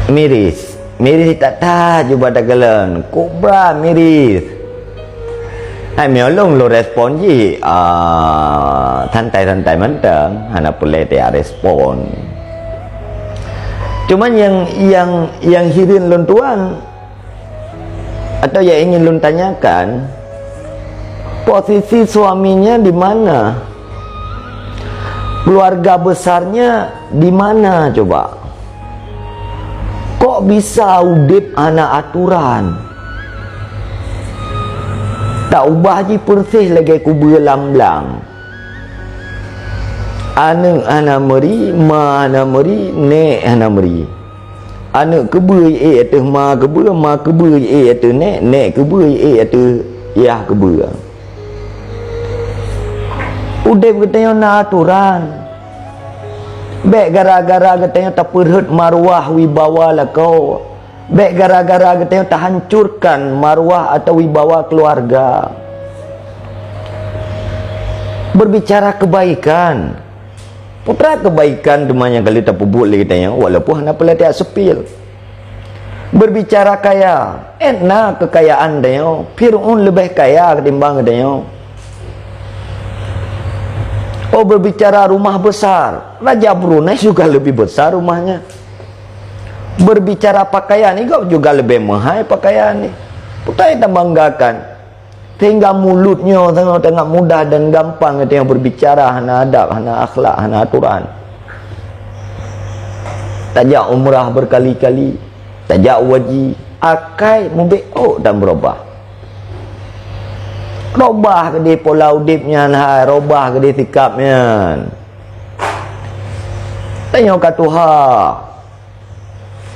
miris tak tahu cuba tak galan kobra miris hai miolong lo respon ji santai-santai mentang hana boleh dia respon cuman yang hirin lon tuan atau yang ingin lon tanyakan posisi suaminya di mana, keluarga besarnya di mana coba, kok bisa udip anak aturan tak ubah je persih lagi kubur lamblang anak anak meri ma anak meri nek anak meri anak kebur atas ma kebur atas nek kebur atas yah kebur udip katanya na aturan baik gara-gara katanya tak perhut maruah wibawa lah kau baik gara-gara katanya tak hancurkan maruah atau wibawa keluarga berbicara kebaikan putra kebaikan temannya kali tak pubuk lagi katanya walaupun hendak pelatihan sepil berbicara kaya enak kekayaan katanya Fir'aun lebih kaya ketimbang katanya oh berbicara rumah besar Raja Brunei juga lebih besar rumahnya berbicara pakaian ini juga lebih mahal pakaian ini putra kita banggakan sehingga mulutnya tengah mudah dan gampang itu yang berbicara hana adab, hana akhlak, hana aturan tajak umrah berkali-kali tajak wajib akai membeok dan berubah robah ke dia pola udipnya hai robah ke dia sikapnya tanya kat Tuhan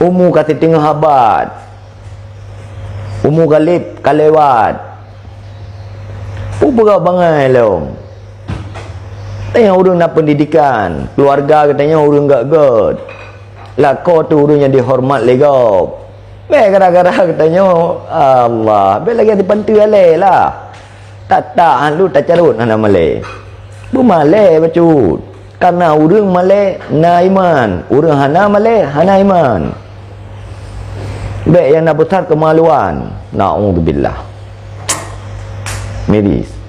umu kata tengah habat umu galip kalewat berapa bangai long tanya orang nak pendidikan keluarga katanya orang gak good lah kau tu orangnya dihormat legop gara-gara katanya Allah lagi dipantu alih lah tak lu tak carut anak Malay Malay bacut karena orang Malay na iman orang hana Malay hana iman baik yang nak besar kemaluan na'udzubillah miris